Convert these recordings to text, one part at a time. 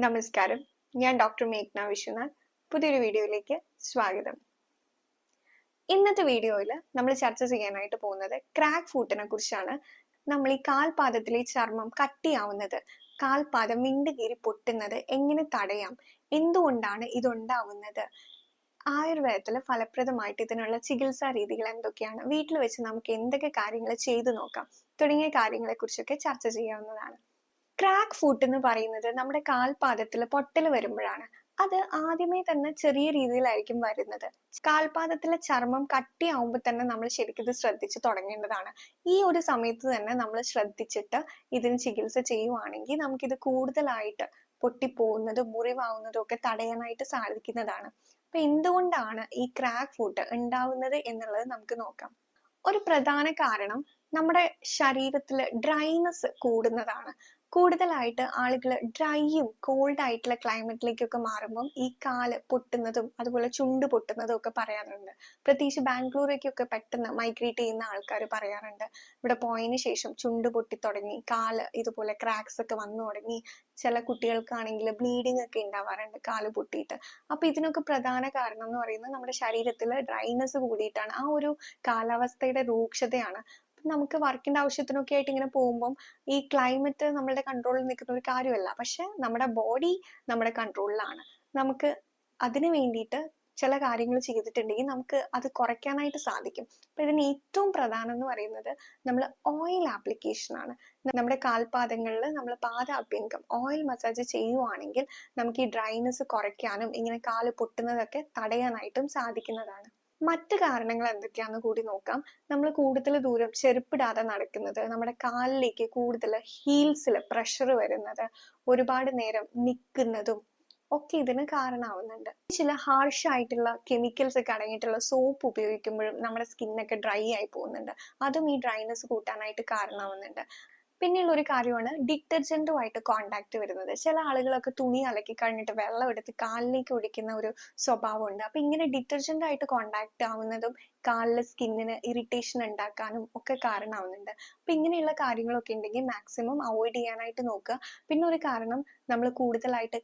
നമസ്കാരം. ഞാൻ ഡോക്ടർ മേഘ്ന വിശ്വനാഥ്. പുതിയൊരു വീഡിയോയിലേക്ക് സ്വാഗതം. ഇന്നത്തെ വീഡിയോയിൽ നമ്മൾ ചർച്ച ചെയ്യാനായിട്ട് പോകുന്നത് ക്രാക്ക് ഫൂട്ടിനെ കുറിച്ചാണ്. നമ്മൾ ഈ കാൽപാദത്തിലെ ചർമ്മം കട്ടിയാവുന്നത്, കാൽപാദം വിണ്ടുകീറി പൊട്ടുന്നത് എങ്ങനെ തടയാം, എന്തുകൊണ്ടാണ് ഇതുണ്ടാവുന്നത്, ആയുർവേദത്തിൽ ഫലപ്രദമായിട്ട് ഇതിനുള്ള ചികിത്സാ രീതികൾ എന്തൊക്കെയാണ്, വീട്ടിൽ വെച്ച് നമുക്ക് എന്തൊക്കെ കാര്യങ്ങൾ ചെയ്തു നോക്കാം തുടങ്ങിയ കാര്യങ്ങളെ കുറിച്ചൊക്കെ ചർച്ച ചെയ്യാവുന്നതാണ്. ക്രാക്ക് ഫുട്ട് എന്ന് പറയുന്നത് നമ്മുടെ കാൽപാദത്തിൽ പൊട്ടൽ വരുമ്പോഴാണ്. അത് ആദ്യമേ തന്നെ ചെറിയ രീതിയിലായിരിക്കും വരുന്നത്. കാൽപാദത്തിലെ ചർമ്മം കട്ടിയാവുമ്പോൾ തന്നെ നമ്മൾ ശരിക്കും ഇത് ശ്രദ്ധിച്ചു തുടങ്ങേണ്ടതാണ്. ഈ ഒരു സമയത്ത് തന്നെ നമ്മൾ ശ്രദ്ധിച്ചിട്ട് ഇതിന് ചികിത്സ ചെയ്യുവാണെങ്കിൽ നമുക്കിത് കൂടുതലായിട്ട് പൊട്ടിപ്പോകുന്നതും മുറിവാവുന്നതും ഒക്കെ തടയാനായിട്ട് സാധിക്കുന്നതാണ്. അപ്പൊ എന്തുകൊണ്ടാണ് ഈ ക്രാക്ക് ഫുട്ട് ഉണ്ടാവുന്നത് എന്നുള്ളത് നമുക്ക് നോക്കാം. ഒരു പ്രധാന കാരണം നമ്മുടെ ശരീരത്തില് ഡ്രൈനെസ് കൂടുന്നതാണ്. കൂടുതലായിട്ട് ആളുകൾ ഡ്രൈയും കോൾഡ് ആയിട്ടുള്ള ക്ലൈമറ്റിലേക്കൊക്കെ മാറുമ്പം ഈ കാല് പൊട്ടുന്നതും അതുപോലെ ചുണ്ട് പൊട്ടുന്നതും ഒക്കെ പറയാറുണ്ട്. പ്രത്യേകിച്ച് ബാംഗ്ലൂരേക്കൊക്കെ പെട്ടെന്ന് മൈഗ്രേറ്റ് ചെയ്യുന്ന ആൾക്കാർ പറയാറുണ്ട്, ഇവിടെ പോയതിന് ശേഷം ചുണ്ട് പൊട്ടി തുടങ്ങി, കാല് ഇതുപോലെ ക്രാക്സ് ഒക്കെ വന്നു തുടങ്ങി, ചില കുട്ടികൾക്കാണെങ്കിൽ ബ്ലീഡിങ് ഒക്കെ ഉണ്ടാവാറുണ്ട് കാല് പൊട്ടിയിട്ട്. അപ്പൊ ഇതിനൊക്കെ പ്രധാന കാരണം എന്ന് പറയുന്നത് നമ്മുടെ ശരീരത്തിൽ ഡ്രൈനെസ് കൂടിയിട്ടാണ്. ആ ഒരു കാലാവസ്ഥയുടെ രൂക്ഷതയാണ്. നമുക്ക് വർക്കിന്റെ ആവശ്യത്തിനൊക്കെ ആയിട്ട് ഇങ്ങനെ പോകുമ്പോൾ ഈ ക്ലൈമറ്റ് നമ്മളുടെ കൺട്രോളിൽ നിൽക്കുന്ന ഒരു കാര്യമല്ല. പക്ഷെ നമ്മുടെ ബോഡി നമ്മുടെ കൺട്രോളിലാണ്. നമുക്ക് അതിന് വേണ്ടിയിട്ട് ചില കാര്യങ്ങൾ ചെയ്തിട്ടുണ്ടെങ്കിൽ നമുക്ക് അത് കുറയ്ക്കാനായിട്ട് സാധിക്കും. അപ്പൊ ഇതിന് ഏറ്റവും പ്രധാനം എന്ന് പറയുന്നത് നമ്മൾ ഓയിൽ ആപ്ലിക്കേഷൻ ആണ്. നമ്മുടെ കാൽപാദങ്ങളിൽ നമ്മൾ പാദാഭ്യംഗം ഓയിൽ മസാജ് ചെയ്യുവാണെങ്കിൽ നമുക്ക് ഈ ഡ്രൈനെസ് കുറയ്ക്കാനും ഇങ്ങനെ കാല് പൊട്ടുന്നതൊക്കെ തടയാനായിട്ടും സാധിക്കുന്നതാണ്. മറ്റു കാരണങ്ങൾ എന്തൊക്കെയാന്ന് കൂടി നോക്കാം. നമ്മൾ കൂടുതൽ ദൂരം ചെരുപ്പിടാതെ നടക്കുന്നത്, നമ്മുടെ കാലിലേക്ക് കൂടുതൽ ഹീൽസിൽ പ്രഷർ വരുന്നത്, ഒരുപാട് നേരം നിൽക്കുന്നതും ഒക്കെ ഇതിന് കാരണമാവുന്നുണ്ട്. ചില ഹാർഷ് ആയിട്ടുള്ള കെമിക്കൽസ് ഒക്കെ അടങ്ങിയിട്ടുള്ള സോപ്പ് ഉപയോഗിക്കുമ്പോഴും നമ്മുടെ സ്കിന്നൊക്കെ ഡ്രൈ ആയി പോകുന്നുണ്ട്. അതും ഈ ഡ്രൈനെസ് കൂട്ടാനായിട്ട് കാരണമാവുന്നുണ്ട്. പിന്നെയുള്ള ഒരു കാര്യമാണ് ഡിറ്റർജന്റുമായിട്ട് കോണ്ടാക്ട് വരുന്നത്. ചില ആളുകളൊക്കെ തുണി അലക്കി കഴിഞ്ഞിട്ട് വെള്ളം എടുത്ത് കാലിലേക്ക് ഒഴിക്കുന്ന ഒരു സ്വഭാവമുണ്ട്. അപ്പൊ ഇങ്ങനെ ഡിറ്റർജന്റ് ആയിട്ട് കോണ്ടാക്ട് ആവുന്നതും കാലിലെ സ്കിന്നിന് ഇറിറ്റേഷൻ ഉണ്ടാക്കാനും ഒക്കെ കാരണമാവുന്നുണ്ട്. അപ്പൊ ഇങ്ങനെയുള്ള കാര്യങ്ങളൊക്കെ ഉണ്ടെങ്കിൽ മാക്സിമം അവോയ്ഡ് ചെയ്യാനായിട്ട് നോക്കുക. പിന്നെ ഒരു കാരണം നമ്മൾ കൂടുതലായിട്ട്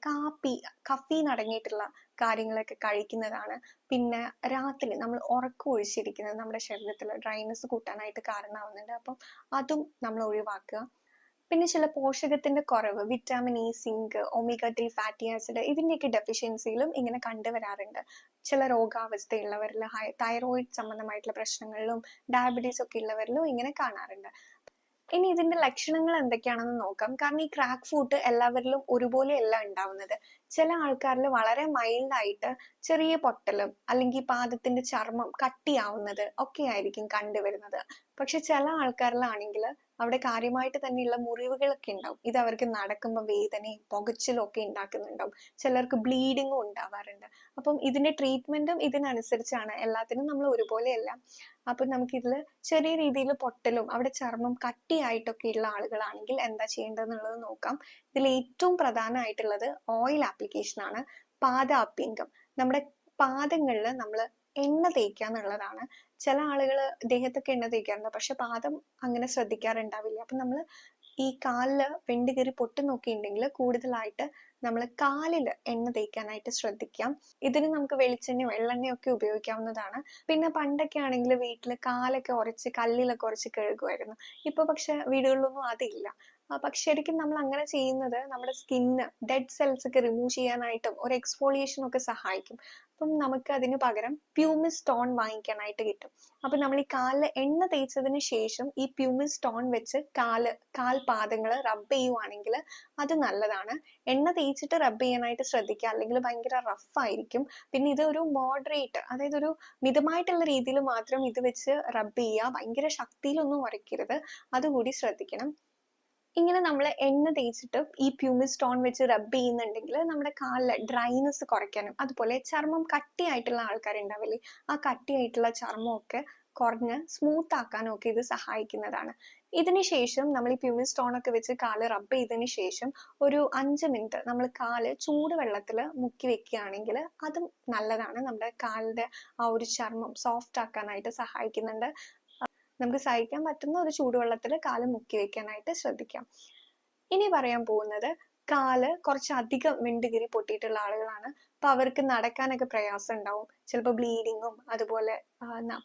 കഫീൻ അടങ്ങിയിട്ടുള്ള കാര്യങ്ങളൊക്കെ കഴിക്കുന്നതാണ്. പിന്നെ രാത്രി നമ്മൾ ഉറക്കം ഒഴിച്ചിരിക്കുന്നത് നമ്മുടെ ശരീരത്തിൽ ഡ്രൈനെസ് കൂട്ടാനായിട്ട് കാരണമാവുന്നുണ്ട്. അപ്പം അതും നമ്മൾ ഒഴിവാക്കുക. പിന്നെ ചില പോഷകത്തിന്റെ കുറവ്, vitamin E, zinc, omega 3 fatty acid ഇതിന്റെയൊക്കെ ഡെഫിഷ്യൻസിയിലും ഇങ്ങനെ കണ്ടുവരാറുണ്ട്. ചില രോഗാവസ്ഥയുള്ളവരിൽ തൈറോയിഡ് സംബന്ധമായിട്ടുള്ള പ്രശ്നങ്ങളിലും ഡയബറ്റീസ് ഒക്കെ ഉള്ളവരിലും ഇങ്ങനെ കാണാറുണ്ട്. ഇനി ഇതിന്റെ ലക്ഷണങ്ങൾ എന്തൊക്കെയാണെന്ന് നോക്കാം. കാരണം ഈ ക്രാക്ക് ഫുട്ട് എല്ലാവരിലും ഒരുപോലെയല്ല ഉണ്ടാവുന്നത്. ചില ആൾക്കാരിൽ വളരെ മൈൽഡ് ആയിട്ട് ചെറിയ പൊട്ടലും അല്ലെങ്കിൽ പാദത്തിന്റെ ചർമ്മം കട്ടിയാവുന്നത് ഒക്കെ ആയിരിക്കും കണ്ടുവരുന്നത്. പക്ഷെ ചില ആൾക്കാരിലാണെങ്കിൽ അവിടെ കാര്യമായിട്ട് തന്നെയുള്ള മുറിവുകളൊക്കെ ഉണ്ടാവും. ഇത് അവർക്ക് നടക്കുമ്പോൾ വേദനയും പുകച്ചിലും ഒക്കെ ഉണ്ടാക്കുന്നുണ്ടാവും. ചിലർക്ക് ബ്ലീഡിങ്ങും ഉണ്ടാവാറുണ്ട്. അപ്പം ഇതിന്റെ ട്രീറ്റ്മെന്റും ഇതിനനുസരിച്ചാണ്. എല്ലാത്തിനും നമ്മൾ ഒരുപോലെയല്ല. അപ്പൊ നമുക്കിതിൽ ചെറിയ രീതിയിൽ പൊട്ടലും അവിടെ ചർമ്മം കട്ടിയായിട്ടൊക്കെ ഉള്ള ആളുകളാണെങ്കിൽ എന്താ ചെയ്യേണ്ടതെന്നുള്ളത് നോക്കാം. ഇതിൽ ഏറ്റവും പ്രധാനമായിട്ടുള്ളത് ഓയിൽ ആപ്ലിക്കേഷൻ ആണ്. പാദാഭ്യംഗം, നമ്മുടെ പാദങ്ങളിൽ നമ്മൾ എണ്ണ തേക്കുക എന്നുള്ളതാണ്. ചില ആളുകൾ ദേഹത്തൊക്കെ എണ്ണ തേക്കാറുണ്ട്, പക്ഷെ പാദം അങ്ങനെ ശ്രദ്ധിക്കാറുണ്ടാവില്ല. അപ്പൊ നമ്മൾ ഈ കാലില് വെണ്ട് കയറി പൊട്ടുന്നൊക്കെ ഉണ്ടെങ്കിൽ കൂടുതലായിട്ട് നമ്മൾ കാലിൽ എണ്ണ തേക്കാനായിട്ട് ശ്രദ്ധിക്കാം. ഇതിന് നമുക്ക് വെളിച്ചെണ്ണയോ എള്ളെണ്ണയോ ഒക്കെ ഉപയോഗിക്കാവുന്നതാണ്. പിന്നെ പണ്ടൊക്കെ ആണെങ്കിൽ വീട്ടിൽ കാലൊക്കെ ഉരച്ച് കല്ലിലൊക്കെ ഉരച്ച് കഴുകുമായിരുന്നു. ഇപ്പൊ പക്ഷെ വീടുകളിലൊന്നും അതില്ല. പക്ഷെ ശരിക്കും നമ്മൾ അങ്ങനെ ചെയ്യുന്നത് നമ്മുടെ സ്കിന്ന് ഡെഡ് സെൽസ് ഒക്കെ റിമൂവ് ചെയ്യാനായിട്ടും ഒരു എക്സ്ഫോളിയേഷൻ ഒക്കെ സഹായിക്കും. അപ്പം നമുക്ക് അതിന് പകരം പ്യൂമിസ് സ്റ്റോൺ വാങ്ങിക്കാനായിട്ട് കിട്ടും. അപ്പൊ നമ്മൾ ഈ കാലിൽ എണ്ണ തേച്ചതിന് ശേഷം ഈ പ്യൂമിസ് സ്റ്റോൺ വെച്ച് കാൽപാദങ്ങൾ റബ്ബ് ചെയ്യുവാണെങ്കിൽ അത് നല്ലതാണ്. എണ്ണ തേച്ചിട്ട് റബ്ബ് ചെയ്യാനായിട്ട് ശ്രദ്ധിക്കുക, അല്ലെങ്കിൽ ഭയങ്കര റഫ് ആയിരിക്കും. പിന്നെ ഇത് ഒരു മോഡറേറ്റ്, അതായത് ഒരു മിതമായിട്ടുള്ള രീതിയിൽ മാത്രം ഇത് വെച്ച് റബ്ബ് ചെയ്യുക. ഭയങ്കര ശക്തിയിലൊന്നും ഉരയ്ക്കരുത്, അതുകൂടി ശ്രദ്ധിക്കണം. ഇങ്ങനെ നമ്മൾ എണ്ണ തേച്ചിട്ട് ഈ പ്യൂമിസ് സ്റ്റോൺ വെച്ച് റബ്ബ് ചെയ്യുന്നുണ്ടെങ്കിൽ നമ്മുടെ കാലിലെ ഡ്രൈനെസ് കുറയ്ക്കാനും അതുപോലെ ചർമ്മം കട്ടിയായിട്ടുള്ള ആൾക്കാരുണ്ടാവില്ലേ, ആ കട്ടിയായിട്ടുള്ള ചർമ്മമൊക്കെ കുറഞ്ഞ് സ്മൂത്ത് ആക്കാനും ഒക്കെ ഇത് സഹായിക്കുന്നതാണ്. ഇതിന് ശേഷം നമ്മൾ ഈ പ്യൂമിസ് സ്റ്റോൺ ഒക്കെ വെച്ച് കാല് റബ്ബ് ചെയ്തതിന് ശേഷം ഒരു 5 മിനിറ്റ് നമ്മൾ കാല് ചൂടുവെള്ളത്തിൽ മുക്കി വെക്കുകയാണെങ്കിൽ അതും നല്ലതാണ്. നമ്മുടെ കാലിന്റെ ആ ഒരു ചർമ്മം സോഫ്റ്റ് ആക്കാനായിട്ട് സഹായിക്കുന്നുണ്ട്. നമുക്ക് സഹിക്കാൻ പറ്റുന്ന ഒരു ചൂടുവെള്ളത്തിൽ കാല് മുക്കി വെക്കാനായിട്ട് ശ്രദ്ധിക്കാം. ഇനി പറയാൻ പോകുന്നത് കാല് കുറച്ചധികം വിണ്ടുകീറി പൊട്ടിയിട്ടുള്ള ആളുകളാണ്. അപ്പൊ അവർക്ക് നടക്കാനൊക്കെ പ്രയാസം ഉണ്ടാവും. ചിലപ്പോൾ ബ്ലീഡിങ്ങും അതുപോലെ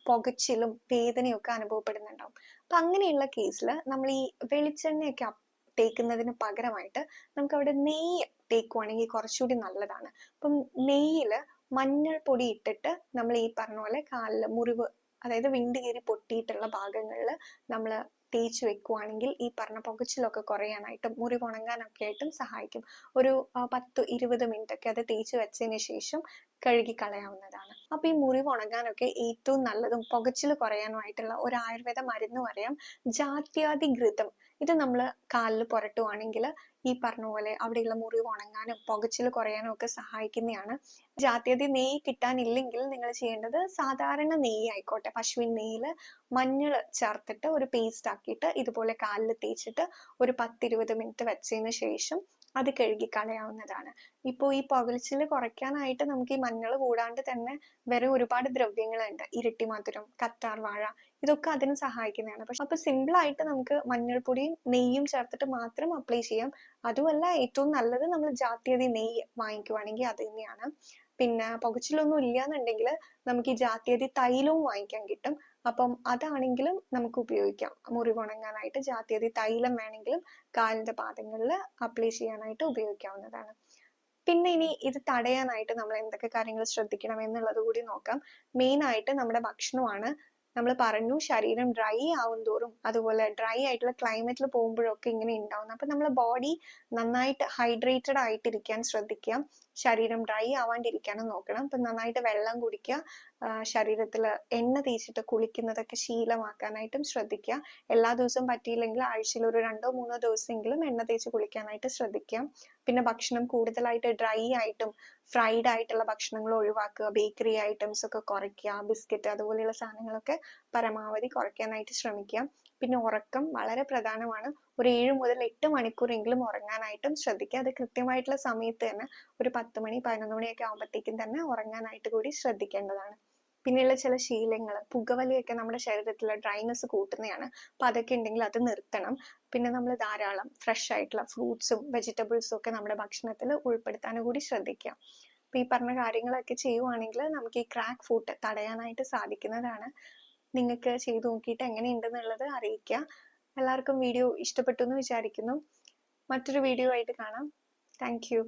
പുകച്ചിലും വേദനയും ഒക്കെ അനുഭവപ്പെടുന്നുണ്ടാവും. അപ്പൊ അങ്ങനെയുള്ള കേസിൽ നമ്മൾ ഈ വെളിച്ചെണ്ണയൊക്കെ തേക്കുന്നതിന് പകരമായിട്ട് നമുക്ക് അവിടെ നെയ്യ് തേക്കുവാണെങ്കിൽ കുറച്ചുകൂടി നല്ലതാണ്. അപ്പം നെയ്യില് മഞ്ഞൾ പൊടി ഇട്ടിട്ട് നമ്മൾ ഈ പറഞ്ഞ പോലെ കാലില് മുറിവ്, അതായത് വിണ്ടുകീറി പൊട്ടിയിട്ടുള്ള ഭാഗങ്ങളിൽ നമ്മൾ തേച്ച് വെക്കുവാണെങ്കിൽ ഈ പറഞ്ഞ പുകച്ചിലൊക്കെ കുറയാനായിട്ടും മുറിവുണങ്ങാനൊക്കെ ആയിട്ടും സഹായിക്കും. ഒരു 10-20 മിനിറ്റ് ഒക്കെ അത് തേച്ച് വെച്ചതിന് ശേഷം കഴുകി കളയാവുന്നതാണ്. അപ്പൊ ഈ മുറിവ് ഉണങ്ങാനൊക്കെ ഏറ്റവും നല്ലതും പുകച്ചിൽ കുറയാനുമായിട്ടുള്ള ഒരു ആയുർവേദ മരുന്ന് പറയാം, ജാത്യാതി ഘൃതം. ഇത് നമ്മൾ കാലിൽ പുരട്ടുവാണെങ്കിൽ ഈ പറഞ്ഞ പോലെ അവിടെയുള്ള മുറിവ് ഉണങ്ങാനും പുകച്ചിൽ കുറയാനും ഒക്കെ സഹായിക്കുന്നതാണ്. ജാത്യാതി നെയ്യ് കിട്ടാനില്ലെങ്കിൽ നിങ്ങൾ ചെയ്യേണ്ടത് സാധാരണ നെയ്യ് ആയിക്കോട്ടെ, പശുവിൻ നെയ്യിൽ മഞ്ഞൾ ചേർത്തിട്ട് ഒരു പേസ്റ്റ് ആക്കിയിട്ട് ഇതുപോലെ കാലിൽ തേച്ചിട്ട് ഒരു 10-20 മിനിറ്റ് വെച്ചതിന് ശേഷം അത് കഴുകി കളയാവുന്നതാണ്. ഇപ്പോൾ ഈ പുകച്ചിൽ കുറയ്ക്കാനായിട്ട് നമുക്ക് ഈ മഞ്ഞൾ കൂടാണ്ട് തന്നെ വേറെ ഒരുപാട് ദ്രവ്യങ്ങളുണ്ട്. ഇരട്ടി മധുരം, കറ്റാർ വാഴ, ഇതൊക്കെ അതിന് സഹായിക്കുന്നതാണ്. പക്ഷെ അപ്പൊ സിമ്പിൾ ആയിട്ട് നമുക്ക് മഞ്ഞൾപ്പൊടിയും നെയ്യും ചേർത്തിട്ട് മാത്രം അപ്ലൈ ചെയ്യാം. അതുമല്ല, ഏറ്റവും നല്ലത് നമ്മൾ ജാത്യാതി നെയ്യ് വാങ്ങിക്കുവാണെങ്കിൽ അത് തന്നെയാണ്. പിന്നെ പുകച്ചിലൊന്നും ഇല്ലാന്നുണ്ടെങ്കിൽ നമുക്ക് ഈ ജാത്യാതി തൈലവും വാങ്ങിക്കാൻ കിട്ടും. അപ്പം അതാണെങ്കിലും നമുക്ക് ഉപയോഗിക്കാം. മുറിവുണങ്ങാനായിട്ട് ജാത്യാതി തൈലം വേണമെങ്കിലും കാലിന്റെ പാദങ്ങളിൽ അപ്ലൈ ചെയ്യാനായിട്ട് ഉപയോഗിക്കാവുന്നതാണ്. പിന്നെ ഇനി ഇത് തടയാനായിട്ട് നമ്മൾ എന്തൊക്കെ കാര്യങ്ങൾ ശ്രദ്ധിക്കണം എന്നുള്ളത് കൂടി നോക്കാം. മെയിൻ ആയിട്ട് നമ്മുടെ ഭക്ഷണമാണ്. നമ്മൾ പറഞ്ഞു ശരീരം ഡ്രൈ ആവും തോറും, അതുപോലെ ഡ്രൈ ആയിട്ടുള്ള ക്ലൈമറ്റിൽ പോകുമ്പോഴൊക്കെ ഇങ്ങനെ ഉണ്ടാവുന്നത്. അപ്പൊ നമ്മളെ ബോഡി നന്നായിട്ട് ഹൈഡ്രേറ്റഡ് ആയിട്ടിരിക്കാൻ ശ്രദ്ധിക്കുക. ശരീരം ഡ്രൈ ആവാണ്ടിരിക്കാനും നോക്കണം. അപ്പൊ നന്നായിട്ട് വെള്ളം കുടിക്കുക. ശരീരത്തിൽ എണ്ണ തേച്ചിട്ട് കുളിക്കുന്നതൊക്കെ ശീലമാക്കാനായിട്ടും ശ്രദ്ധിക്കുക. എല്ലാ ദിവസവും പറ്റിയില്ലെങ്കിൽ ആഴ്ചയിൽ ഒരു 2-3 ദിവസമെങ്കിലും എണ്ണ തേച്ച് കുളിക്കാനായിട്ട് ശ്രദ്ധിക്കുക. പിന്നെ ഭക്ഷണം കൂടുതലായിട്ട് ഡ്രൈ ആയിട്ടും ഫ്രൈഡ് ആയിട്ടുള്ള ഭക്ഷണങ്ങൾ ഒഴിവാക്കുക. ബേക്കറി ഐറ്റംസ് ഒക്കെ കുറയ്ക്കുക. ബിസ്ക്കറ്റ് അതുപോലെയുള്ള സാധനങ്ങളൊക്കെ പരമാവധി കുറയ്ക്കാനായിട്ട് ശ്രമിക്കുക. പിന്നെ ഉറക്കം വളരെ പ്രധാനമാണ്. ഒരു 7-8 മണിക്കൂറെങ്കിലും ഉറങ്ങാനായിട്ടും ശ്രദ്ധിക്കുക. അത് കൃത്യമായിട്ടുള്ള സമയത്ത് തന്നെ ഒരു 10 മണി 11 മണിയൊക്കെ ആകുമ്പോഴത്തേക്കും തന്നെ ഉറങ്ങാനായിട്ട് കൂടി ശ്രദ്ധിക്കേണ്ടതാണ്. പിന്നെയുള്ള ചില ശീലങ്ങൾ, പുകവലിയൊക്കെ നമ്മുടെ ശരീരത്തിൽ ഡ്രൈനെസ് കൂട്ടുന്നതാണ്. അപ്പൊ അതൊക്കെ ഉണ്ടെങ്കിൽ അത് നിർത്തണം. പിന്നെ നമ്മൾ ധാരാളം ഫ്രഷ് ആയിട്ടുള്ള ഫ്രൂട്ട്സും വെജിറ്റബിൾസും ഒക്കെ നമ്മുടെ ഭക്ഷണത്തിൽ ഉൾപ്പെടുത്താൻ കൂടി ശ്രദ്ധിക്കുക. അപ്പൊ ഈ പറഞ്ഞ കാര്യങ്ങളൊക്കെ ചെയ്യുവാണെങ്കിൽ നമുക്ക് ഈ ക്രാക്ക് ഫുട്ട് തടയാനായിട്ട് സാധിക്കുന്നതാണ്. നിങ്ങൾക്ക് ചെയ്തു നോക്കിയിട്ട് എങ്ങനെയുണ്ടെന്നുള്ളത് അറിയിക്കുക. എല്ലാവർക്കും വീഡിയോ ഇഷ്ടപ്പെട്ടു എന്ന് വിചാരിക്കുന്നു. മറ്റൊരു വീഡിയോ ആയിട്ട് കാണാം. Thank you.